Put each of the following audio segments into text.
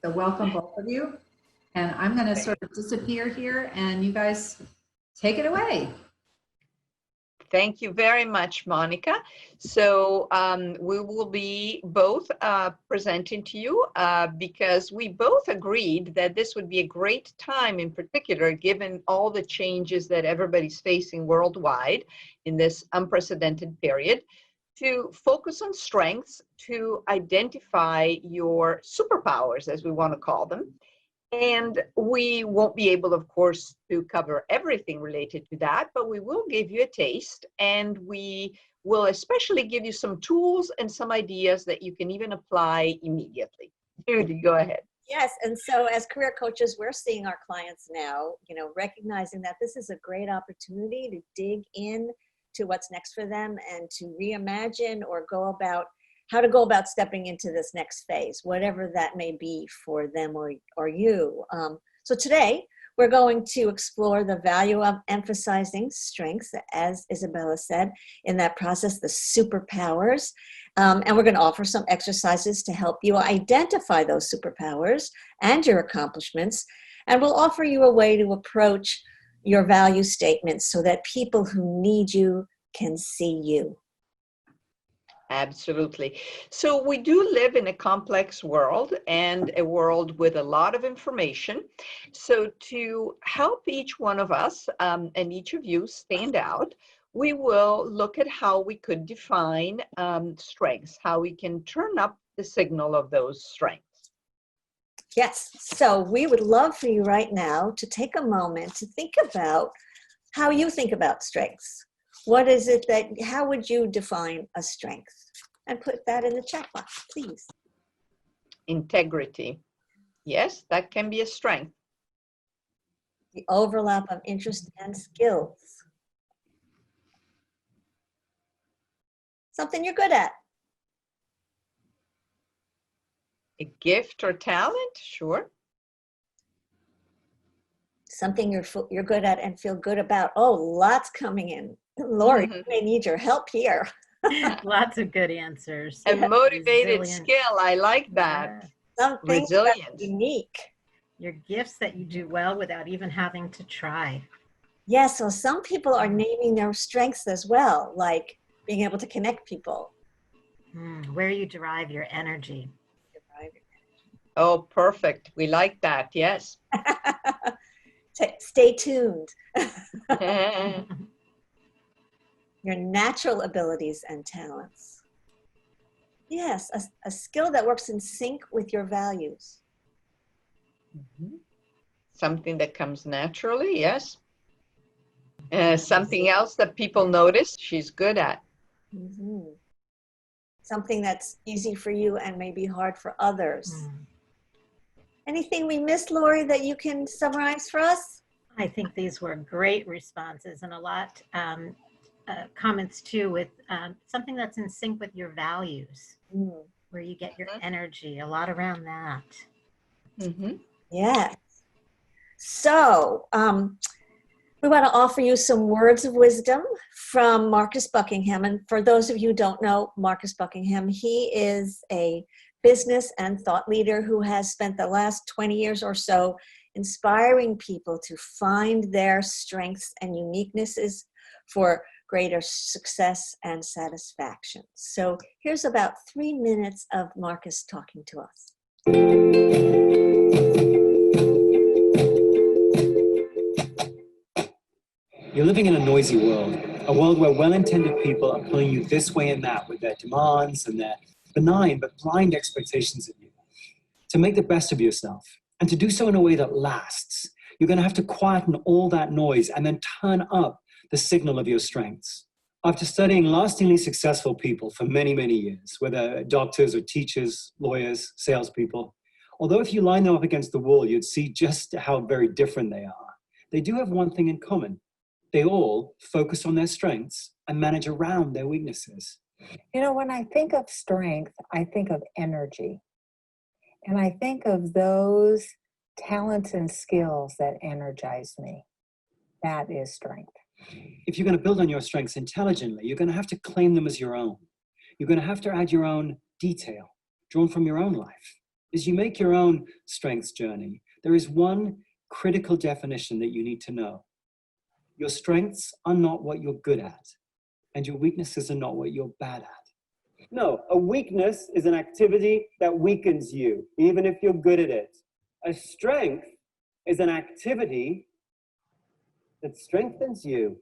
So welcome both of you. And I'm going to sort of disappear here and you guys take it away. Thank you very much, Monica. So we will be both presenting to you because we both agreed that this would be a great time in particular, given all the changes that everybody's facing worldwide in this unprecedented period, to focus on strengths, to identify your superpowers, as we want to call them. And we won't be able, of course, to cover everything related to that, but we will give you a taste, and we will especially give you some tools and some ideas that you can even apply immediately. Judy, go ahead. Yes, and so as career coaches, we're seeing our clients now, recognizing that this is a great opportunity to dig in to what's next for them and to reimagine or how to go about stepping into this next phase, whatever that may be for them or you. So today, we're going to explore the value of emphasizing strengths, as Isabella said, in that process, the superpowers. And we're going to offer some exercises to help you identify those superpowers and your accomplishments. And we'll offer you a way to approach your value statements so that people who need you can see you. Absolutely. So we do live in a complex world and a world with a lot of information. So to help each one of us and each of you stand out, we will look at how we could define strengths, how we can turn up the signal of those strengths. Yes. So we would love for you right now to take a moment to think about how you think about strengths. What is it how would you define a strength? And put that in the chat box, please. Integrity. Yes, that can be a strength. The overlap of interest and skills. Something you're good at. A gift or talent, sure. Something you're good at and feel good about. Oh, lots coming in. Lori, we may need your help here. Lots of good answers. A motivated Resilient. skill. I like that. Something Resilient. unique. Your gifts that you do well without even having to try. Yes, so some people are naming their strengths as well, like being able to connect people. Where you derive your energy. Oh, perfect. We like that. Yes. Stay tuned. Your natural abilities and talents. Yes, a skill that works in sync with your values. Something that comes naturally, yes. Something else that people notice she's good at. Something that's easy for you and maybe hard for others. Anything we missed, Lori, that you can summarize for us? I think these were great responses and a lot comments too with something that's in sync with your values, where you get your energy, a lot around that. Yes. So we want to offer you some words of wisdom from Marcus Buckingham. And for those of you who don't know Marcus Buckingham, he is a business and thought leader who has spent the last 20 years or so inspiring people to find their strengths and uniquenesses for greater success and satisfaction. So here's about 3 minutes of Marcus talking to us. You're living in a noisy world, a world where well-intended people are pulling you this way and that with their demands and their benign but blind expectations of you. To make the best of yourself, and to do so in a way that lasts, you're going to have to quieten all that noise and then turn up the signal of your strengths. After studying lastingly successful people for many, many years, whether doctors or teachers, lawyers, salespeople, although if you line them up against the wall, you'd see just how very different they are, they do have one thing in common. They all focus on their strengths and manage around their weaknesses. You know, when I think of strength, I think of energy. And I think of those talents and skills that energize me. That is strength. If you're going to build on your strengths intelligently, you're going to have to claim them as your own. You're going to have to add your own detail, drawn from your own life. As you make your own strengths journey, there is one critical definition that you need to know. Your strengths are not what you're good at, and your weaknesses are not what you're bad at. No, a weakness is an activity that weakens you, even if you're good at it. A strength is an activity that strengthens you.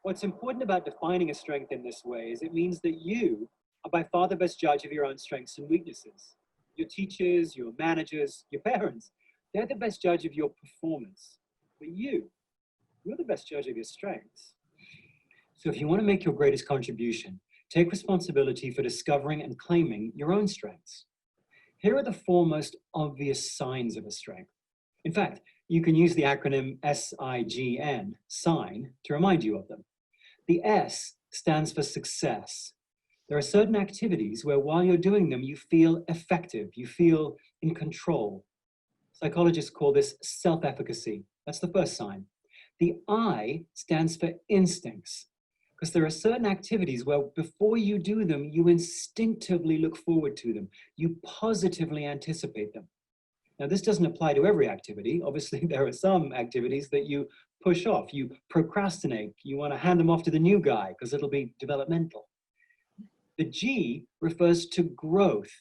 What's important about defining a strength in this way is it means that you are by far the best judge of your own strengths and weaknesses. Your teachers, your managers, your parents, they're the best judge of your performance. But you're the best judge of your strengths. So if you want to make your greatest contribution, take responsibility for discovering and claiming your own strengths. Here are the four most obvious signs of a strength. In fact, you can use the acronym SIGN, SIGN, to remind you of them. The S stands for success. There are certain activities where while you're doing them, you feel effective, you feel in control. Psychologists call this self-efficacy. That's the first sign. The I stands for instincts, because there are certain activities where before you do them, you instinctively look forward to them. You positively anticipate them. Now, this doesn't apply to every activity. Obviously, there are some activities that you push off. You procrastinate. You want to hand them off to the new guy because it'll be developmental. The G refers to growth.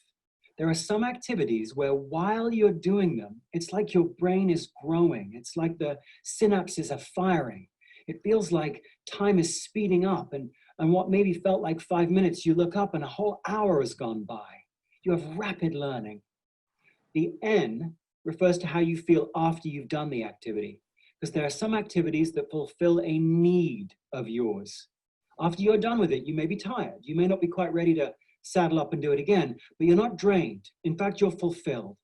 There are some activities where while you're doing them, it's like your brain is growing. It's like the synapses are firing. It feels like time is speeding up, and what maybe felt like 5 minutes, you look up and a whole hour has gone by. You have rapid learning. The N refers to how you feel after you've done the activity, because there are some activities that fulfill a need of yours. After you're done with it, you may be tired. You may not be quite ready to saddle up and do it again, but you're not drained. In fact, you're fulfilled.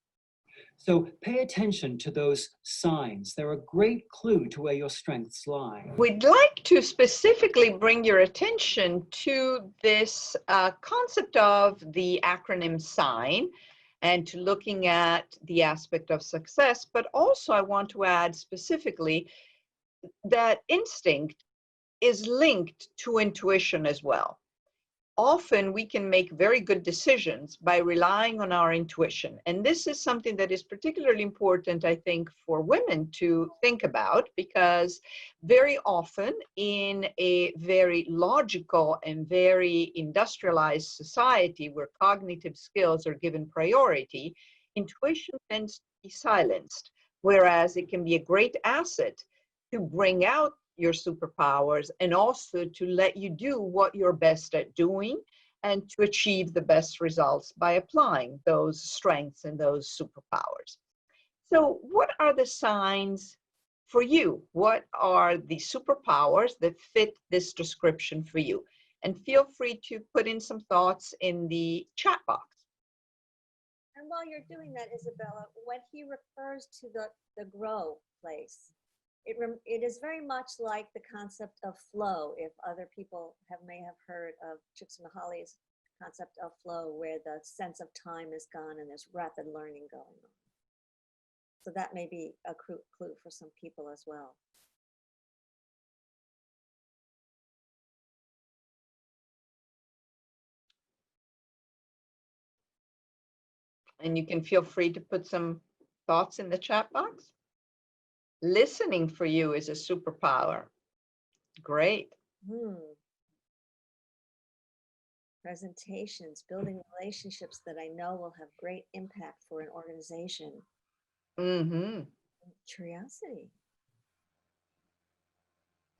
So pay attention to those signs. They're a great clue to where your strengths lie. We'd like to specifically bring your attention to this concept of the acronym SIGN and to looking at the aspect of success, but also I want to add specifically that instinct is linked to intuition as well. Often we can make very good decisions by relying on our intuition. And this is something that is particularly important, I think, for women to think about, because very often in a very logical and very industrialized society where cognitive skills are given priority, intuition tends to be silenced, whereas it can be a great asset to bring out your superpowers and also to let you do what you're best at doing and to achieve the best results by applying those strengths and those superpowers. So what are the signs for you? What are the superpowers that fit this description for you? And feel free to put in some thoughts in the chat box. And while you're doing that, Isabella, when he refers to the grow place, it is very much like the concept of flow. If other people may have heard of Csikszentmihalyi's concept of flow, where the sense of time is gone and there's rapid learning going on. So that may be a clue for some people as well. And you can feel free to put some thoughts in the chat box. Listening for you is a superpower. Great. Presentations, building relationships that I know will have great impact for an organization. Curiosity.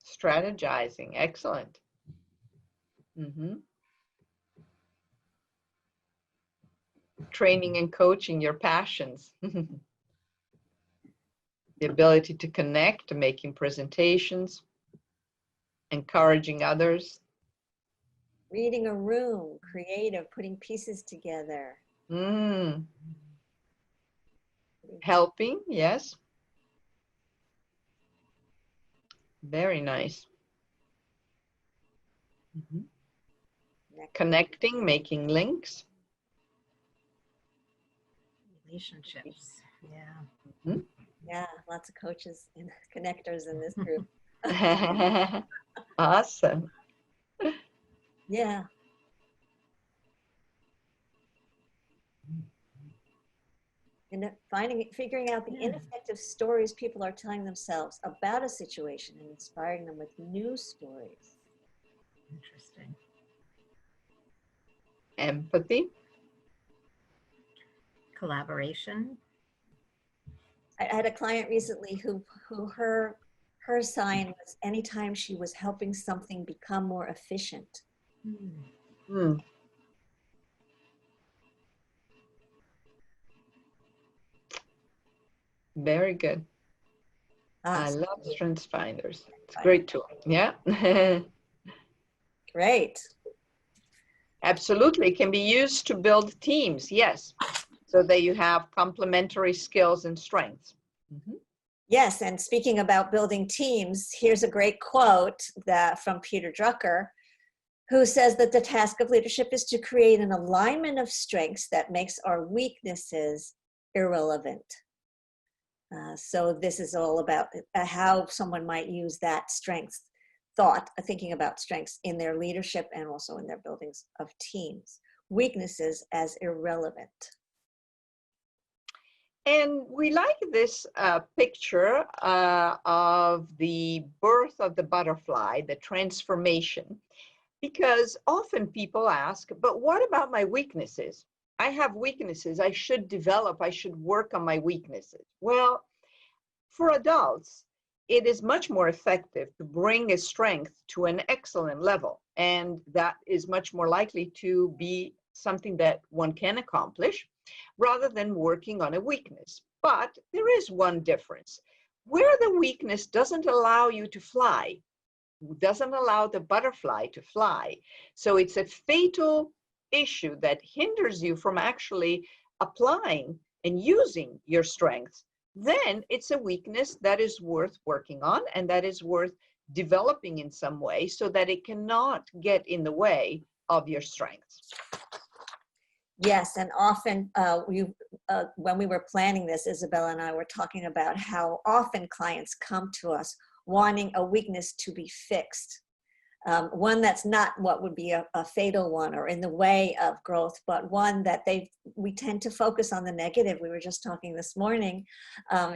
Strategizing. Excellent. Training and coaching your passions. The ability to connect, making presentations, encouraging others. Reading a room, creative, putting pieces together. Helping, yes. Very nice. Connecting, making links. Relationships, yeah. Yeah, lots of coaches and connectors in this group. Awesome. Yeah. And figuring out the Yeah. ineffective stories people are telling themselves about a situation and inspiring them with new stories. Interesting. Empathy. Collaboration. I had a client recently who her sign was anytime she was helping something become more efficient. Hmm. Very good. I So love Strengths Finders. It's a great tool. Yeah. great. Absolutely. It can be used to build teams. Yes. So that you have complementary skills and strengths. Mhm. Yes, and speaking about building teams, here's a great quote that from Peter Drucker, who says that the task of leadership is to create an alignment of strengths that makes our weaknesses irrelevant. So this is all about how someone might use that strength thought, thinking about strengths in their leadership and also in their buildings of teams. Weaknesses as irrelevant. And we like this picture of the birth of the butterfly, the transformation, because often people ask, but what about my weaknesses? I have weaknesses. I should develop, I should work on my weaknesses. Well, for adults, it is much more effective to bring a strength to an excellent level. And that is much more likely to be something that one can accomplish rather than working on a weakness. But there is one difference. Where the weakness doesn't allow you to fly, doesn't allow the butterfly to fly. So it's a fatal issue that hinders you from actually applying and using your strengths. Then it's a weakness that is worth working on and that is worth developing in some way so that it cannot get in the way of your strengths. Yes, and often when we were planning this, Isabella and I were talking about how often clients come to us wanting a weakness to be fixed. One that's not what would be a fatal one or in the way of growth, but one that we tend to focus on the negative. We were just talking this morning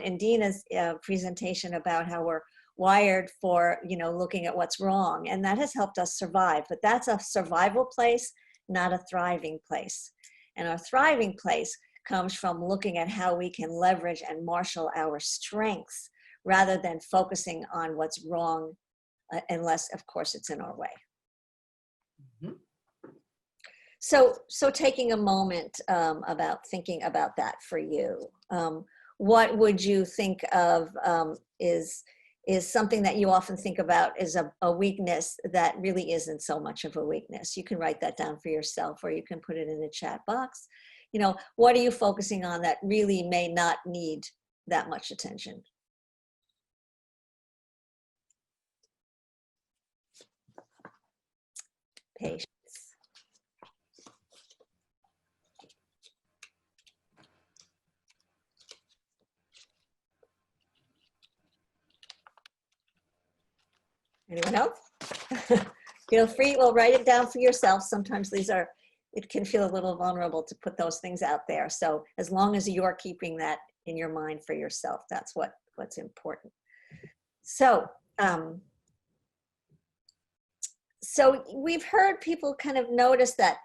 in Dina's presentation about how we're wired for, looking at what's wrong, and that has helped us survive. But that's a survival place, not a thriving place. And our thriving place comes from looking at how we can leverage and marshal our strengths rather than focusing on what's wrong, unless, of course, it's in our way. Mm-hmm. So taking a moment about thinking about that for you, what would you think of is something that you often think about is a weakness that really isn't so much of a weakness? You can write that down for yourself, or you can put it in the chat box. What are you focusing on that really may not need that much attention? Patience. Anyone else? Feel free, well, write it down for yourself. Sometimes it can feel a little vulnerable to put those things out there. So as long as you're keeping that in your mind for yourself, that's what's important. So, so we've heard people kind of notice that,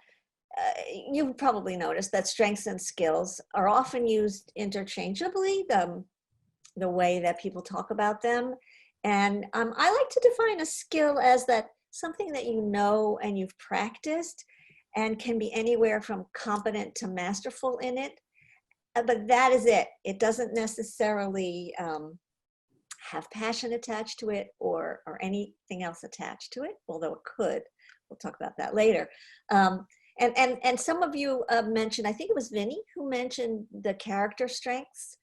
you've probably noticed that strengths and skills are often used interchangeably, the way that people talk about them. And I like to define a skill as that something that you know and you've practiced and can be anywhere from competent to masterful in it. But that is it. It doesn't necessarily have passion attached to it or anything else attached to it, although it could. We'll talk about that later. And some of you mentioned, I think it was Vinny who mentioned the character strengths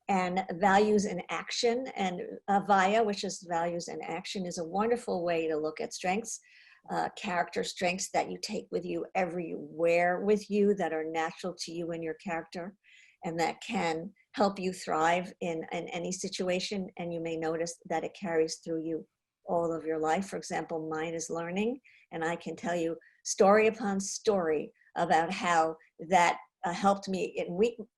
and values in action, and VIA, which is values in action, is a wonderful way to look at strengths, character strengths that you take with you everywhere with you, that are natural to you and your character, and that can help you thrive in any situation. And you may notice that it carries through you all of your life. For example, mine is learning, and I can tell you story upon story about how that helped me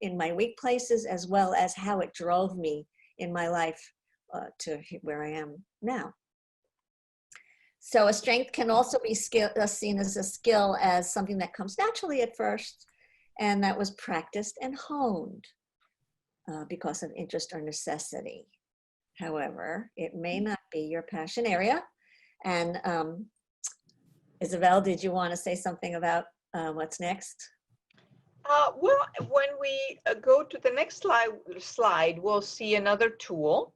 in my weak places, as well as how it drove me in my life to where I am now. So a strength can also be seen as a skill, as something that comes naturally at first, and that was practiced and honed because of interest or necessity. However, it may not be your passion area. And Isabel, did you want to say something about what's next? Well, when we go to the next slide, we'll see another tool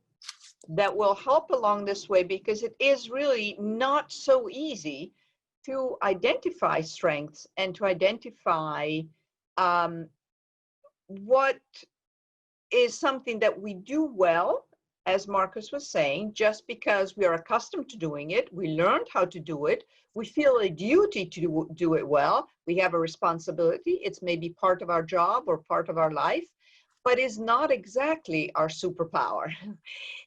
that will help along this way, because it is really not so easy to identify strengths and to identify what is something that we do well, as Marcus was saying, just because we are accustomed to doing it, we learned how to do it, we feel a duty to do it well, we have a responsibility, it's maybe part of our job or part of our life, but is not exactly our superpower.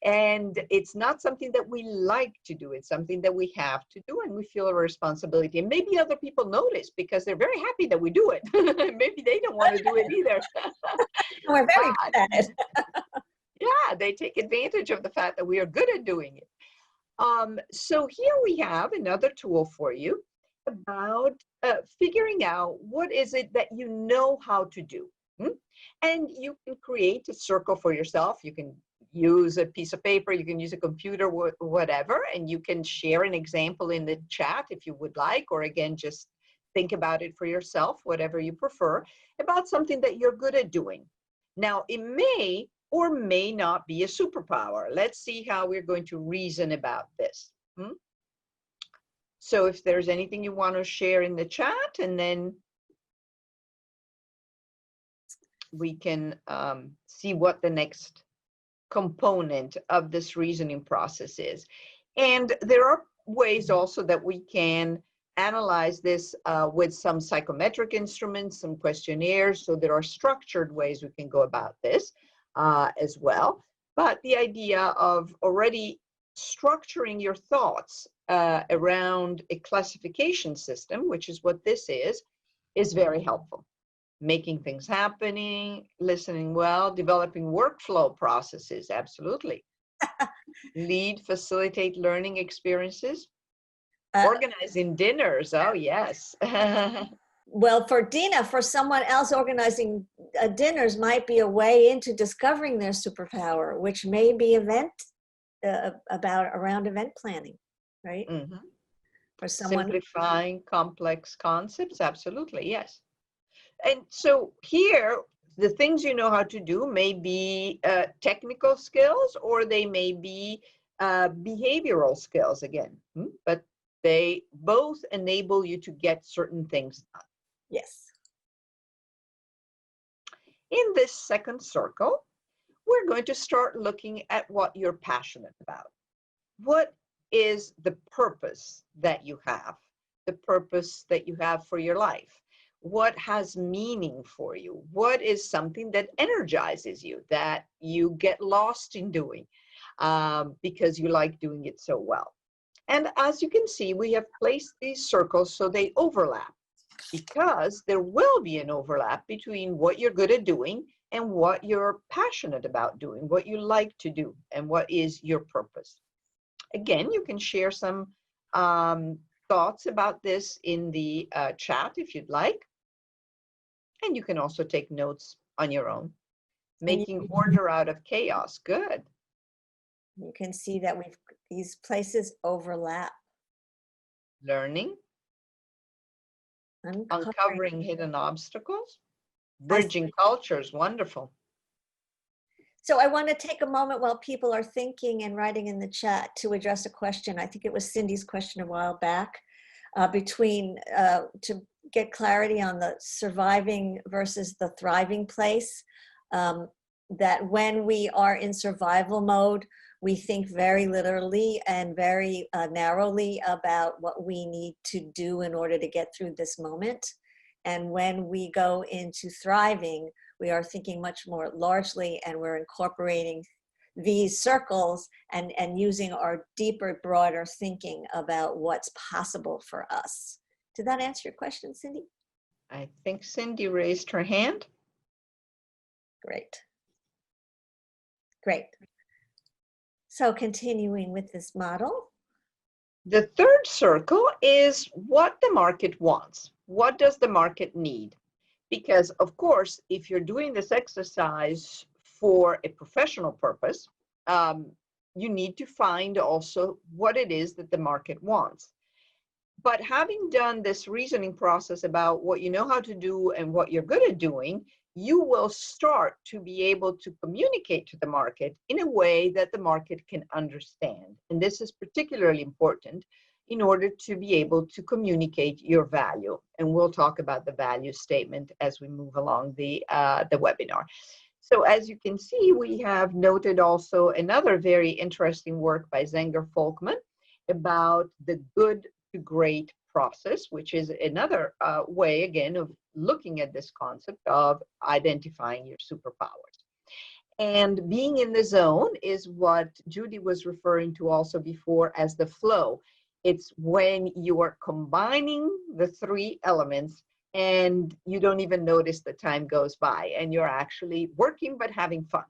And it's not something that we like to do, it's something that we have to do, and we feel a responsibility. And maybe other people notice because they're very happy that we do it. Maybe they don't want to do it either. We're very good at it. Yeah, they take advantage of the fact that we are good at doing it. So here we have another tool for you about figuring out what is it that you know how to do. And you can create a circle for yourself. You can use a piece of paper, you can use a computer, whatever, and you can share an example in the chat if you would like, or again, just think about it for yourself, whatever you prefer, about something that you're good at doing. Now, it may or may not be a superpower. Let's see how we're going to reason about this. So if there's anything you want to share in the chat, and then we can see what the next component of this reasoning process is. And there are ways also that we can analyze this with some psychometric instruments, some questionnaires. So there are structured ways we can go about this as well. But the idea of already structuring your thoughts around a classification system, which is what this is very helpful. Making things happening, listening well, developing workflow processes, absolutely. Lead, facilitate learning experiences. Organizing dinners, oh yes. Well, for Dina, for someone else, organizing dinners might be a way into discovering their superpower, which may be around event planning, right? For someone simplifying complex concepts, absolutely, yes. And so here, the things you know how to do may be technical skills, or they may be behavioral skills again, but they both enable you to get certain things done. Yes. In this second circle, we're going to start looking at what you're passionate about. What is the purpose that you have? The purpose that you have for your life? What has meaning for you? What is something that energizes you, that you get lost in doing because you like doing it so well? And as you can see, we have placed these circles so they overlap, because there will be an overlap between what you're good at doing and what you're passionate about doing, what you like to do, and what is your purpose. Again, you can share some thoughts about this in the chat if you'd like. And you can also take notes on your own. Making order out of chaos, good. You can see that these places overlap. Learning. Uncovering hidden obstacles. Bridging cultures, wonderful. So I want to take a moment while people are thinking and writing in the chat to address a question. I think it was Cindy's question a while back, to get clarity on the surviving versus the thriving place. That when we are in survival mode, we think very literally and very narrowly about what we need to do in order to get through this moment. And when we go into thriving, we are thinking much more largely, and we're incorporating these circles and using our deeper, broader thinking about what's possible for us. Did that answer your question, Cindy? I think Cindy raised her hand. Great. Great. So continuing with this model. The third circle is what the market wants. What does the market need? Because of course, if you're doing this exercise for a professional purpose, you need to find also what it is that the market wants. But having done this reasoning process about what you know how to do and what you're good at doing, you will start to be able to communicate to the market in a way that the market can understand. And this is particularly important in order to be able to communicate your value. And we'll talk about the value statement as we move along the webinar. So as you can see, we have noted also another very interesting work by Zenger Folkman about the good to great process, which is another way, again, of looking at this concept of identifying your superpowers. And being in the zone is what Judy was referring to also before as the flow. It's when you are combining the three elements and you don't even notice the time goes by and you're actually working but having fun,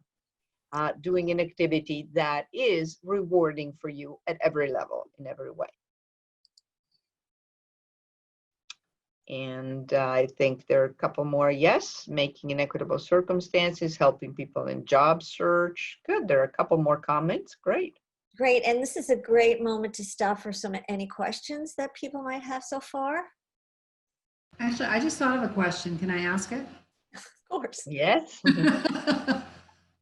doing an activity that is rewarding for you at every level, in every way. And I think there are a couple more. Yes, making in equitable circumstances, helping people in job search. Good. There are a couple more comments. Great. Great. And this is a great moment to stop for any questions that people might have so far. Actually, I just thought of a question. Can I ask it? Of course. Yes.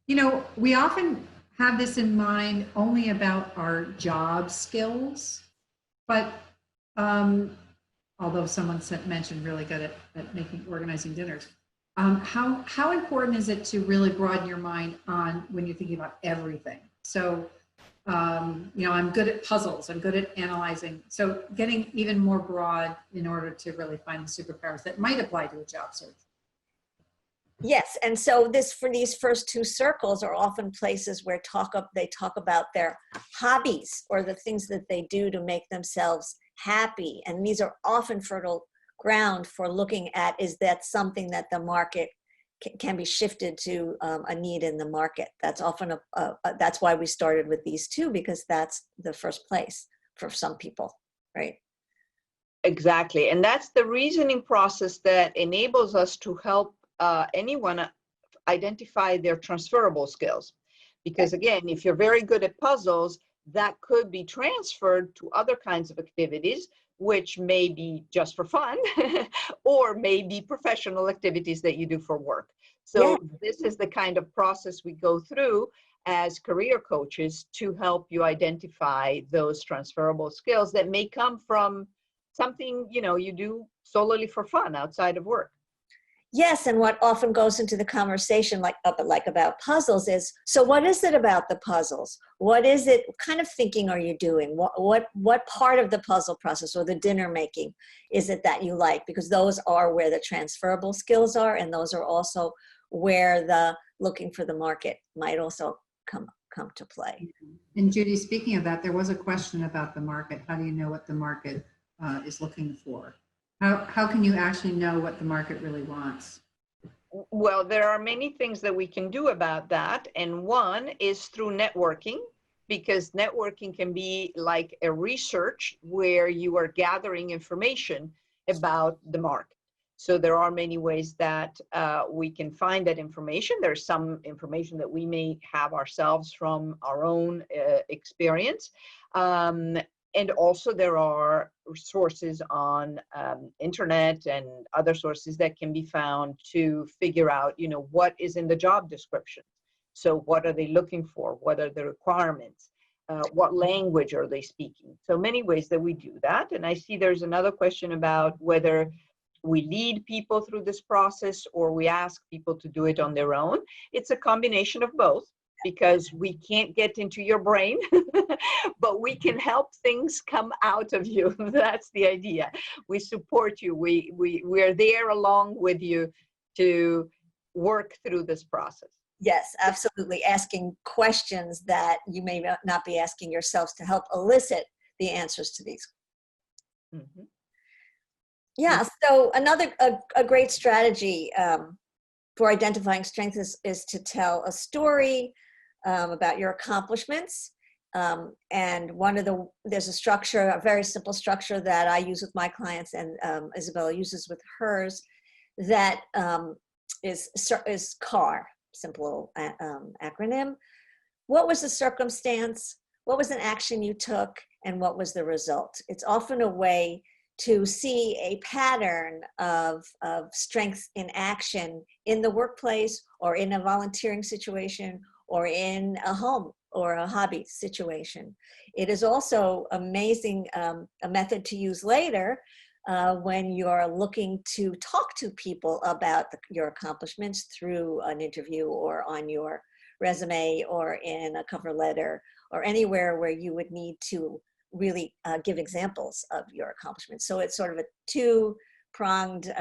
You know, we often have this in mind only about our job skills, but although someone mentioned really good at organizing dinners, how important is it to really broaden your mind on when you're thinking about everything? So, you know, I'm good at puzzles, I'm good at analyzing. So getting even more broad in order to really find the superpowers that might apply to a job search. Yes, and so for these first two circles are often places where they talk about their hobbies or the things that they do to make themselves happy. And these are often fertile ground for looking at, is that something that the market can be shifted to a need in the market. That's often that's why we started with these two, because that's the first place for some people, right? Exactly. And that's the reasoning process that enables us to help anyone identify their transferable skills. Because again, if you're very good at puzzles, that could be transferred to other kinds of activities, which may be just for fun, or maybe professional activities that you do for work. So this is the kind of process we go through as career coaches to help you identify those transferable skills that may come from something, you know, you do solely for fun outside of work. Yes, and what often goes into the conversation, like about puzzles, is, so what is it about the puzzles? What is it? What kind of thinking are you doing? What part of the puzzle process or the dinner making is it that you like? Because those are where the transferable skills are, and those are also where the looking for the market might also come to play. And Judy, speaking of that, there was a question about the market. How do you know what the market is looking for? How can you actually know what the market really wants? Well, there are many things that we can do about that. And one is through networking, because networking can be like a research where you are gathering information about the market. So there are many ways that we can find that information. There's some information that we may have ourselves from our own experience. And also there are sources on internet and other sources that can be found to figure out, you know, what is in the job description. So what are they looking for? What are the requirements? What language are they speaking? So many ways that we do that. And I see there's another question about whether we lead people through this process or we ask people to do it on their own. It's a combination of both, because we can't get into your brain, but we can help things come out of you. That's the idea. We support you. We're there along with you to work through this process. Yes, absolutely. Asking questions that you may not be asking yourselves to help elicit the answers to these. Mm-hmm. Yeah, so another a great strategy for identifying strengths is to tell a story about your accomplishments. And there's a structure, a very simple structure that I use with my clients, and Isabella uses with hers, that is CAR, simple acronym. What was the circumstance? What was an action you took? And what was the result? It's often a way to see a pattern of strengths in action in the workplace, or in a volunteering situation, or in a home or a hobby situation. It is also amazing, a method to use later when you're looking to talk to people about your accomplishments through an interview, or on your resume, or in a cover letter, or anywhere where you would need to really give examples of your accomplishments. So it's sort of a two-pronged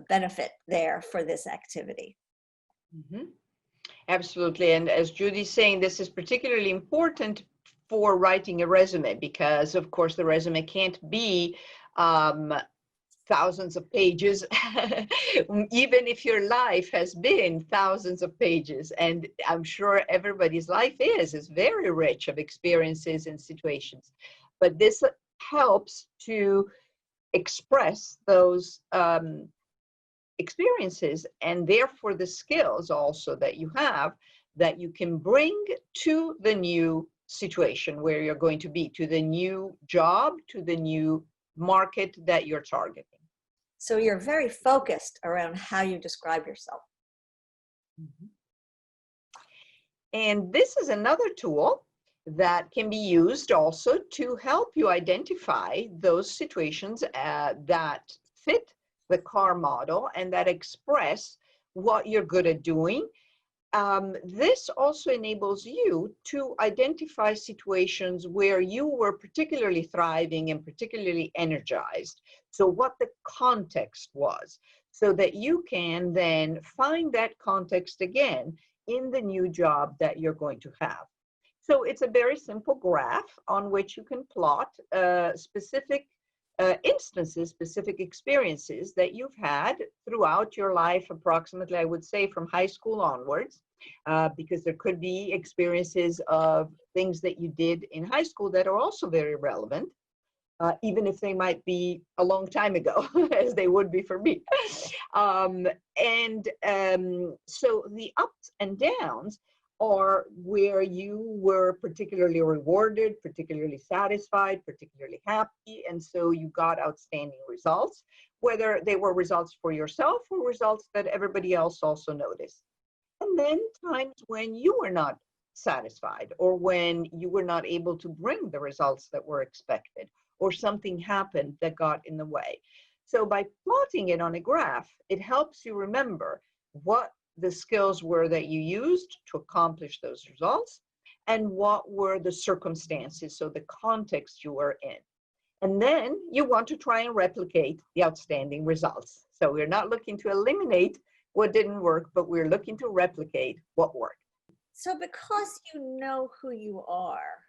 benefit there for this activity. Mm-hmm. Absolutely. And as Judy's saying, this is particularly important for writing a resume, because of course the resume can't be thousands of pages, even if your life has been thousands of pages. And I'm sure everybody's life is very rich of experiences and situations. But this helps to express those experiences, and therefore the skills also that you have, that you can bring to the new situation where you're going to be, to the new job, to the new market that you're targeting. So you're very focused around how you describe yourself. Mm-hmm. And this is another tool that can be used also to help you identify those situations that fit the CAR model and that express what you're good at doing. This also enables you to identify situations where you were particularly thriving and particularly energized. So what the context was, so that you can then find that context again in the new job that you're going to have. So it's a very simple graph on which you can plot specific instances, specific experiences that you've had throughout your life, approximately, I would say, from high school onwards, because there could be experiences of things that you did in high school that are also very relevant, even if they might be a long time ago, as they would be for me. So the ups and downs are where you were particularly rewarded, particularly satisfied, particularly happy, and so you got outstanding results, whether they were results for yourself or results that everybody else also noticed. And then times when you were not satisfied, or when you were not able to bring the results that were expected, or something happened that got in the way. So by plotting it on a graph, it helps you remember what the skills were that you used to accomplish those results, and what were the circumstances, so the context you were in. And then you want to try and replicate the outstanding results. So we're not looking to eliminate what didn't work, but we're looking to replicate what worked. So because you know who you are,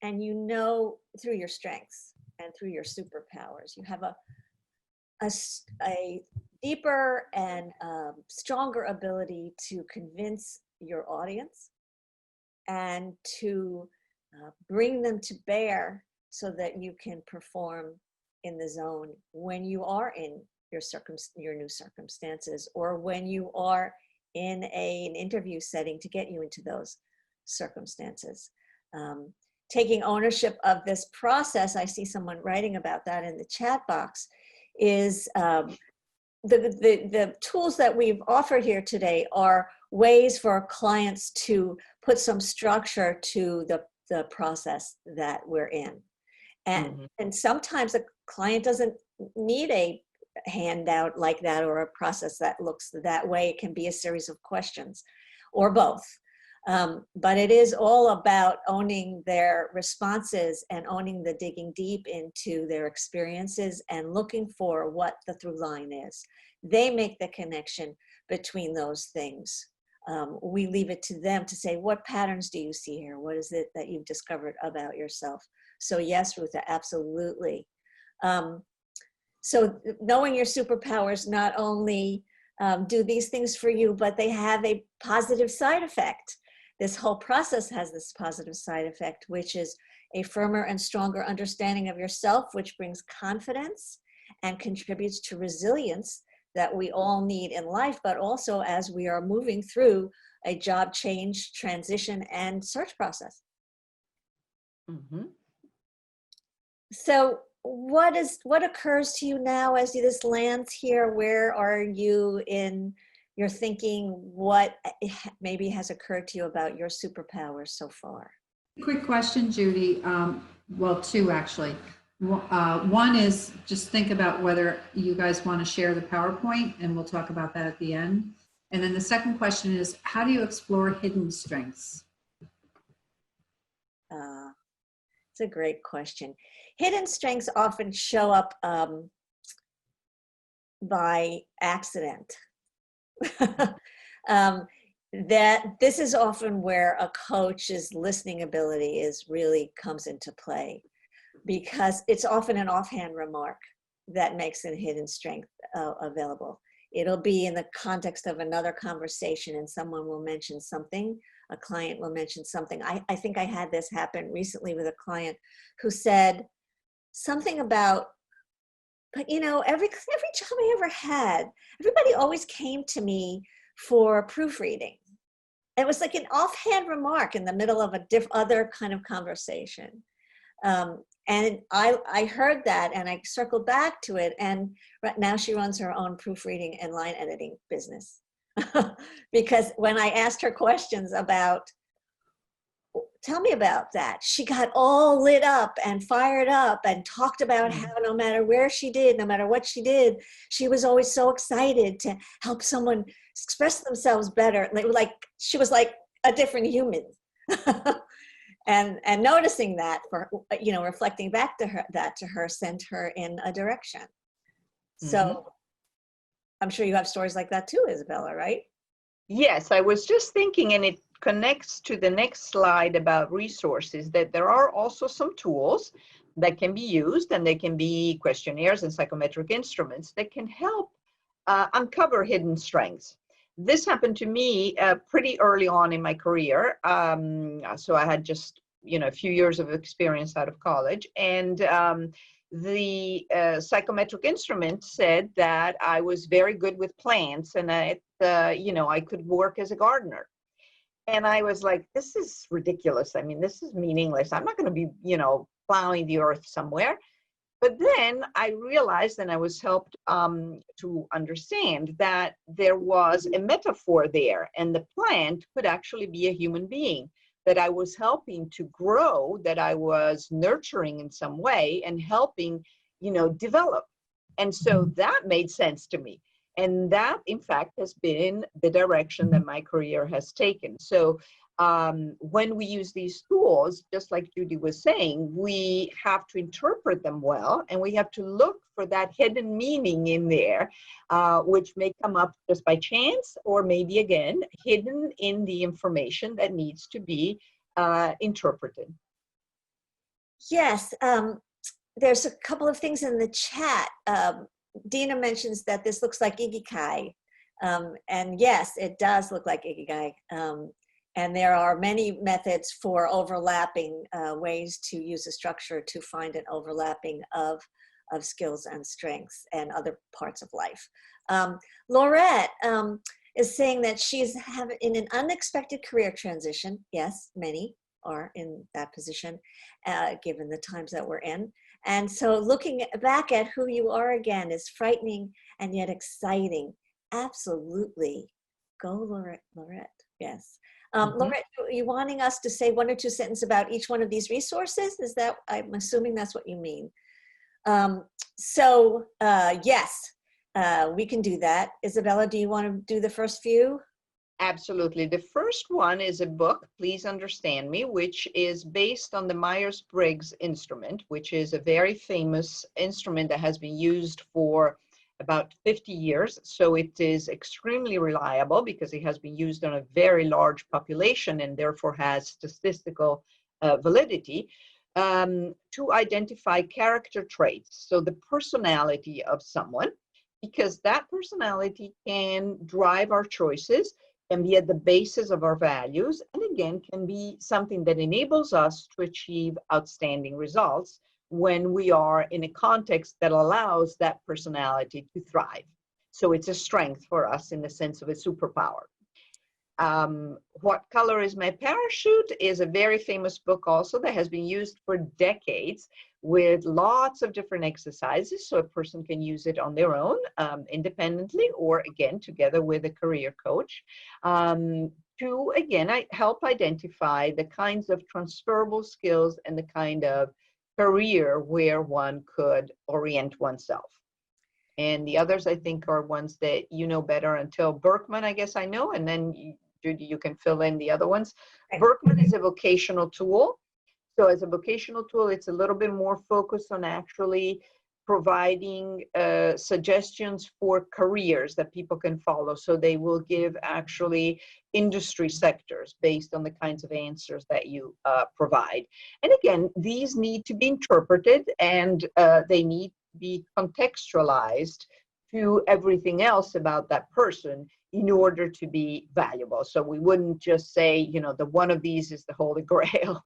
and you know through your strengths and through your superpowers, you have a deeper and stronger ability to convince your audience, and to bring them to bear, so that you can perform in the zone when you are in your new circumstances, or when you are in an interview setting to get you into those circumstances. Taking ownership of this process, I see someone writing about that in the chat box, is the tools that we've offered here today are ways for our clients to put some structure to the process that we're in. And sometimes a client doesn't need a handout like that, or a process that looks that way. It can be a series of questions, or both. But it is all about owning their responses, and owning the digging deep into their experiences, and looking for what the through line is. They make the connection between those things. We leave it to them to say, what patterns do you see here? What is it that you've discovered about yourself? So yes, Ruth, absolutely. So knowing your superpowers not only do these things for you, but they have a positive side effect. This whole process has this positive side effect, which is a firmer and stronger understanding of yourself, which brings confidence and contributes to resilience that we all need in life, but also as we are moving through a job change, transition, and search process. Mm-hmm. So what occurs to you now as this lands here? Where are you in your thinking? What maybe has occurred to you about your superpowers so far? Quick question, Judy. Well, two actually. One is just think about whether you guys want to share the PowerPoint, and we'll talk about that at the end. And then the second question is, how do you explore hidden strengths? It's a great question. Hidden strengths often show up by accident. That this is often where a coach's listening ability really comes into play, because it's often an offhand remark that makes a hidden strength available. It'll be in the context of another conversation and someone will mention something, a client will mention something. I think I had this happen recently with a client who said something about, but you know, every job I ever had, everybody always came to me for proofreading. It was like an offhand remark in the middle of a other kind of conversation. And I heard that and I circled back to it, and right now she runs her own proofreading and line editing business. Because when I asked her questions about, tell me about that, she got all lit up and fired up and talked about how no matter where she did, no matter what she did, she was always so excited to help someone express themselves better. Like she was like a different human. And noticing that, for you know, reflecting back to her sent her in a direction. So I'm sure you have stories like that too, Isabella, right? Yes, I was just thinking, and it connects to the next slide about resources, that there are also some tools that can be used, and they can be questionnaires and psychometric instruments that can help uncover hidden strengths. This happened to me pretty early on in my career. So I had just, you know, a few years of experience out of college, and the psychometric instrument said that I was very good with plants, and you know, I could work as a gardener. And I was like, this is ridiculous. I mean, this is meaningless. I'm not going to be, you know, plowing the earth somewhere. But then I realized, and I was helped to understand, that there was a metaphor there, and the plant could actually be a human being that I was helping to grow, that I was nurturing in some way and helping, you know, develop. And so that made sense to me. And that, in fact, has been the direction that my career has taken. So when we use these tools, just like Judy was saying, we have to interpret them well, and we have to look for that hidden meaning in there, which may come up just by chance, or maybe, again, hidden in the information that needs to be interpreted. Yes, there's a couple of things in the chat. Dina mentions that this looks like Ikigai. And yes, it does look like Ikigai. And there are many methods for overlapping ways to use a structure to find an overlapping of skills and strengths and other parts of life. Laurette is saying that she's in an unexpected career transition. Yes, many are in that position, given the times that we're in. And so looking back at who you are again is frightening and yet exciting. Absolutely. Go, Laurette. Yes. Laurette, are you wanting us to say one or two sentences about each one of these resources? Is that, I'm assuming that's what you mean. Yes, we can do that. Isabella, do you want to do the first few? Absolutely. The first one is a book, Please Understand Me, which is based on the Myers-Briggs instrument, which is a very famous instrument that has been used for about 50 years. So it is extremely reliable because it has been used on a very large population and therefore has statistical validity. to identify character traits, so the personality of someone, because that personality can drive our choices, can be at the basis of our values, and again, can be something that enables us to achieve outstanding results when we are in a context that allows that personality to thrive. So it's a strength for us in the sense of a superpower. What Color is My Parachute is a very famous book also that has been used for decades with lots of different exercises, so a person can use it on their own, independently, or again, together with a career coach, to, again, help identify the kinds of transferable skills and the kind of career where one could orient oneself. And the others, I think, are ones that you know better. Until Berkman, I guess I know, and then Judy, you can fill in the other ones. Berkman is a vocational tool. So as a vocational tool, it's a little bit more focused on actually providing suggestions for careers that people can follow. So they will give actually industry sectors based on the kinds of answers that you provide. And again, these need to be interpreted, and they need to be contextualized to everything else about that person in order to be valuable. So we wouldn't just say, you know, the one of these is the Holy Grail,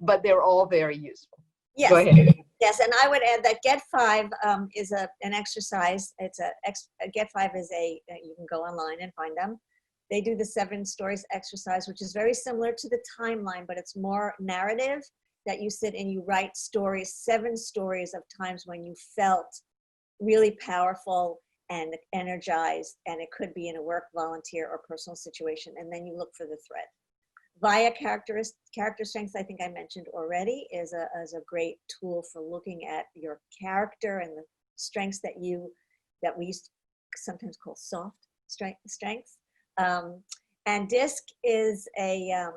but they're all very useful. Yes. Go ahead. Yes, and I would add that Get 5 is an exercise. Get 5 is you can go online and find them. They do the 7 stories exercise, which is very similar to the timeline, but it's more narrative, that you sit and you write stories, 7 stories of times when you felt really powerful and energized, and it could be in a work, volunteer, or personal situation, and then you look for the thread. Via character strengths, I think I mentioned already, is a great tool for looking at your character and the strengths that we sometimes call soft strengths. And DISC is a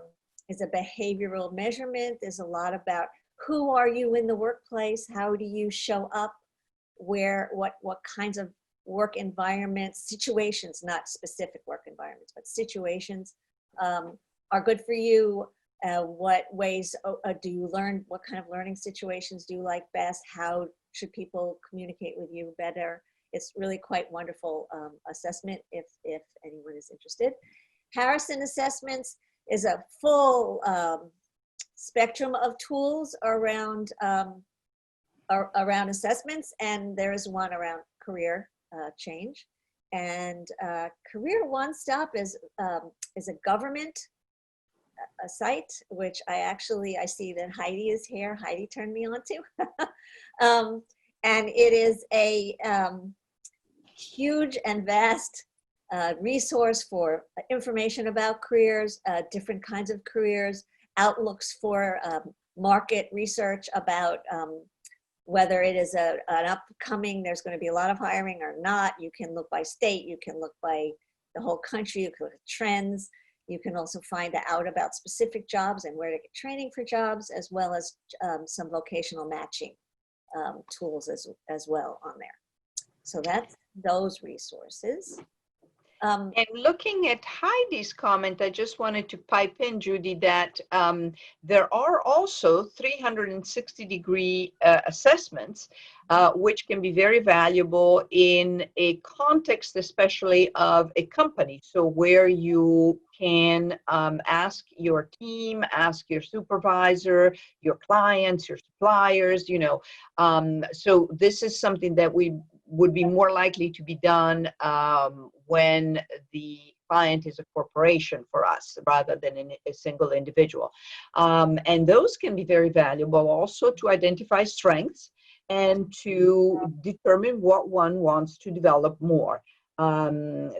behavioral measurement. There's a lot about who are you in the workplace, how do you show up, what kinds of work environments, situations, not specific work environments, but situations are good for you. What ways do you learn? What kind of learning situations do you like best? How should people communicate with you better? It's really quite wonderful assessment if anyone is interested. Harrison Assessments is a full spectrum of tools around assessments, and there is one around career change. And Career One Stop is a government a site, which I see that Heidi is here. Heidi turned me on to. And it is a huge and vast resource for information about careers, different kinds of careers, outlooks for market research about whether it is an upcoming, there's going to be a lot of hiring or not. You can look by state, you can look by the whole country, you can look at trends. You can also find out about specific jobs and where to get training for jobs, as well as some vocational matching tools as well on there. So that's those resources. And looking at Heidi's comment, I just wanted to pipe in, Judy, that there are also 360-degree assessments, which can be very valuable in a context, especially of a company. So where you can ask your team, ask your supervisor, your clients, your suppliers, you know. So this is something that would be more likely to be done when the client is a corporation for us rather than a single individual. And those can be very valuable also to identify strengths and to determine what one wants to develop more.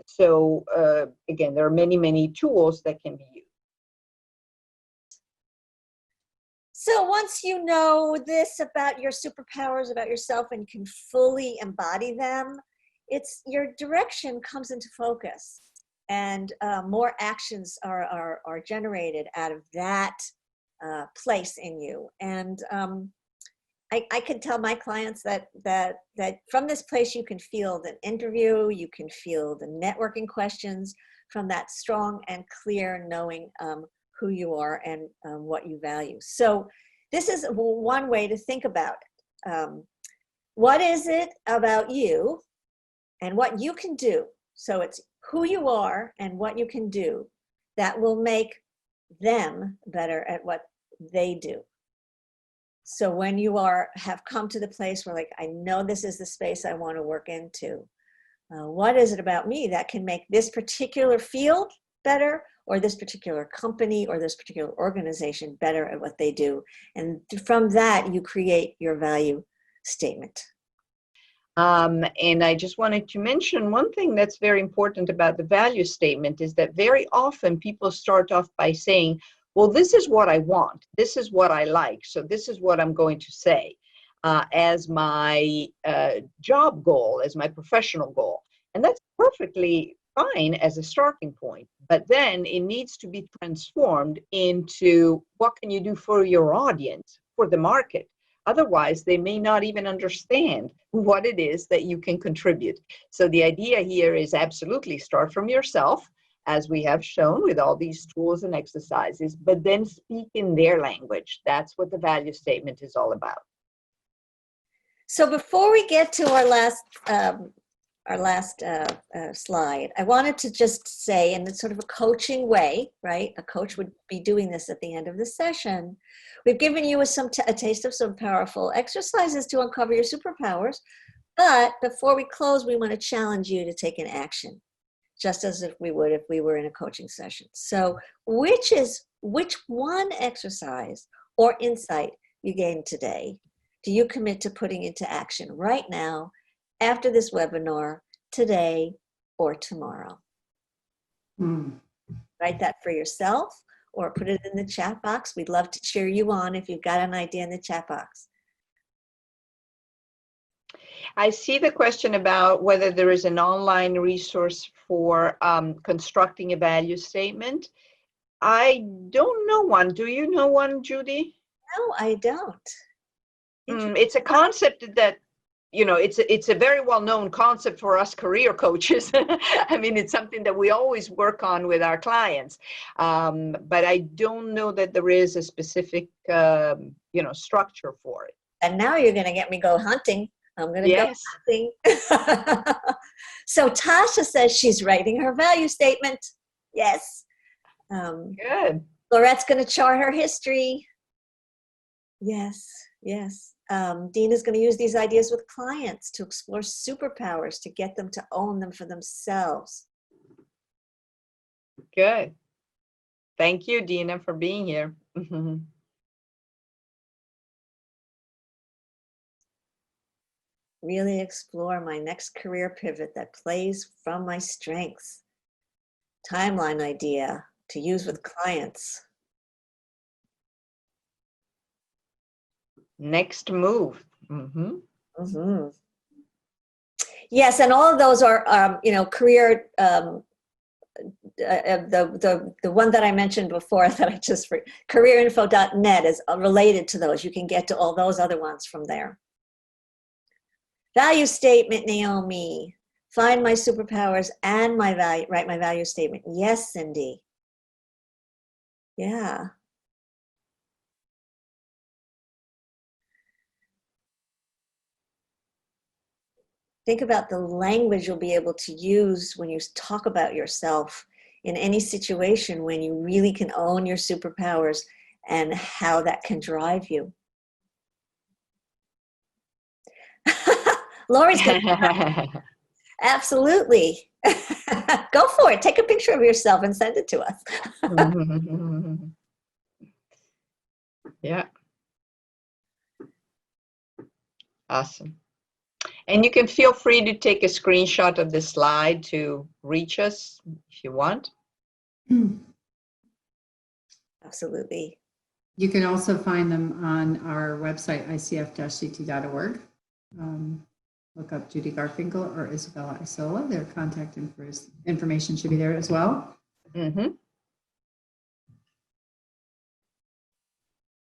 So again, there are many, many tools that can be used. So once you know this about your superpowers, about yourself, and can fully embody them, your direction comes into focus, and more actions are generated out of that place in you. And I can tell my clients that from this place you can field an interview, you can field the networking questions from that strong and clear knowing who you are and what you value. So this is one way to think about it. What is it about you and what you can do? So it's who you are and what you can do that will make them better at what they do. So when you have come to the place where, like, I know this is the space I want to work into, what is it about me that can make this particular field better, or this particular company or this particular organization better at what they do? And from that, you create your value statement. And I just wanted to mention one thing that's very important about the value statement is that very often people start off by saying, well, this is what I want. This is what I like. So this is what I'm going to say as my job goal, as my professional goal. And that's perfectly fine as a starting point. But then it needs to be transformed into what can you do for your audience, for the market. Otherwise, they may not even understand what it is that you can contribute. So the idea here is absolutely start from yourself, as we have shown with all these tools and exercises, but then speak in their language. That's what the value statement is all about. So before we get to our last slide, I wanted to just say, in sort of a coaching way, right? A coach would be doing this at the end of the session. We've given you a taste of some powerful exercises to uncover your superpowers. But before we close, we want to challenge you to take an action, just as if we would if we were in a coaching session. So which one exercise or insight you gained today do you commit to putting into action right now, after this webinar, today or tomorrow? Write that for yourself or put it in the chat box. We'd love to cheer you on if you've got an idea in the chat box. I see the question about whether there is an online resource for constructing a value statement. I don't know one. Do you know one, Judy? No, I don't. It's a concept that, you know, it's a very well-known concept for us career coaches. I mean, it's something that we always work on with our clients. But I don't know that there is a specific, structure for it. And now you're going to get me go hunting. I'm going to go hunting. So Tasha says she's writing her value statement. Yes. Good. Laurette's going to chart her history. Yes, yes. Dina's going to use these ideas with clients to explore superpowers, to get them to own them for themselves. Good. Thank you, Dina, for being here. Really explore my next career pivot that plays from my strengths. Timeline idea to use with clients. Next move. Yes, and all of those are, career. The one that I mentioned before that I just careerinfo.net is related to those. You can get to all those other ones from there. Value statement, Naomi. Find my superpowers and my value. Write my value statement. Yes, Cindy. Yeah. Think about the language you'll be able to use when you talk about yourself in any situation, when you really can own your superpowers and how that can drive you. Lori's going to absolutely. Go for it. Take a picture of yourself and send it to us. Yeah. Awesome. And you can feel free to take a screenshot of the slide to reach us if you want. Absolutely. You can also find them on our website, icf-ct.org. Look up Judy Garfinkel or Isabella Isola. Their contact information should be there as well.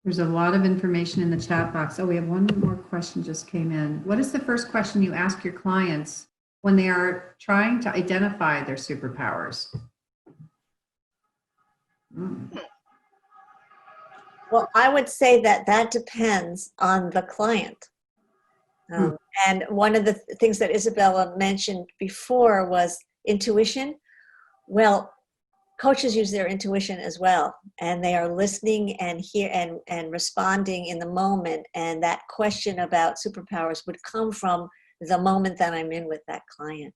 There's a lot of information in the chat box. Oh, we have one more question just came in. What is the first question you ask your clients when they are trying to identify their superpowers? Well, Well, I would say that that depends on the client. And one of the things that Isabella mentioned before was intuition. Well, coaches use their intuition as well, and they are listening and and responding in the moment. And that question about superpowers would come from the moment that I'm in with that client.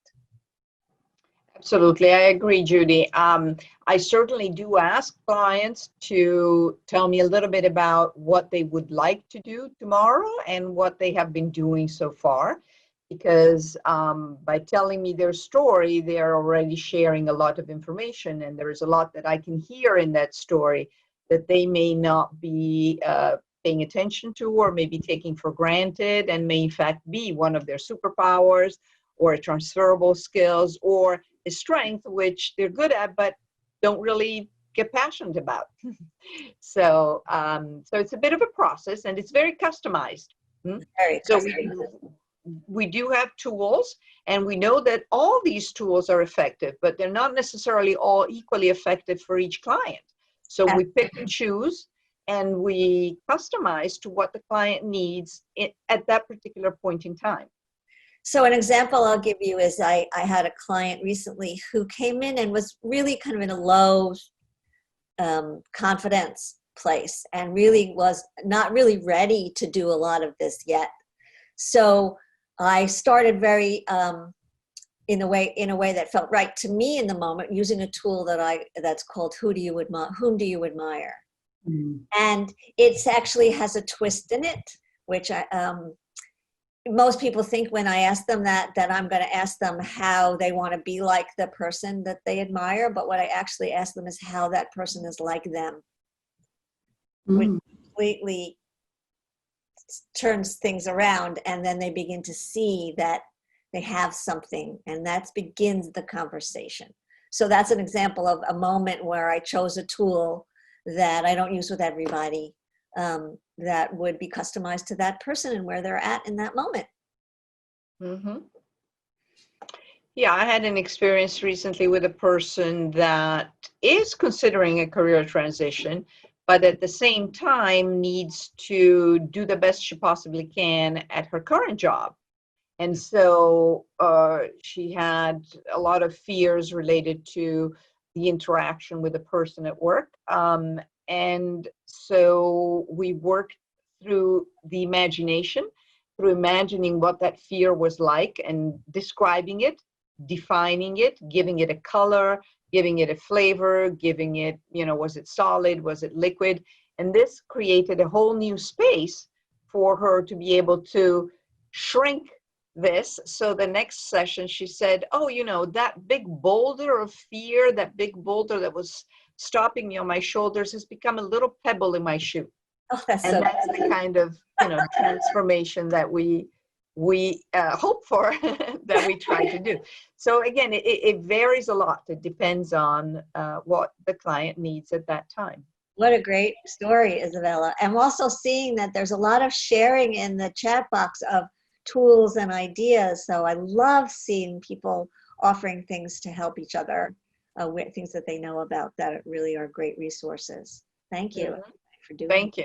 Absolutely, I agree, Judy. I certainly do ask clients to tell me a little bit about what they would like to do tomorrow and what they have been doing so far, because by telling me their story, they're already sharing a lot of information, and there is a lot that I can hear in that story that they may not be paying attention to, or maybe taking for granted, and may in fact be one of their superpowers or transferable skills, or a strength which they're good at but don't really get passionate about. So it's a bit of a process, and it's very customized. Very So customized. we do have tools, and we know that all these tools are effective, but they're not necessarily all equally effective for each client. So we pick and choose, and we customize to what the client needs at that particular point in time. So an example I'll give you is I had a client recently who came in and was really kind of in a low confidence place, and really was not really ready to do a lot of this yet. So I started very in a way that felt right to me in the moment, using a tool that's called Whom Do You Admire? And it actually has a twist in it, which most people think when I ask them that I'm going to ask them how they want to be like the person that they admire, but what I actually ask them is how that person is like them, which completely turns things around, and then they begin to see that they have something, and that begins the conversation. So that's an example of a moment where I chose a tool that I don't use with everybody, that would be customized to that person and where they're at in that moment. Yeah, I had an experience recently with a person that is considering a career transition, but at the same time needs to do the best she possibly can at her current job. And so she had a lot of fears related to the interaction with the person at work. And so we worked through the imagination, through imagining what that fear was like and describing it, defining it, giving it a color, giving it a flavor, giving it, was it solid, was it liquid? And this created a whole new space for her to be able to shrink this. So the next session she said, oh, that big boulder of fear, that big boulder that was stopping me on my shoulders has become a little pebble in my shoe. Oh, that's and that's the kind of transformation that we hope for, that we try to do. So again, it varies a lot. It depends on what the client needs at that time. What a great story, Isabella. I'm also seeing that there's a lot of sharing in the chat box of tools and ideas. So I love seeing people offering things to help each other with things that they know about that really are great resources. Thank you for doing Thank you.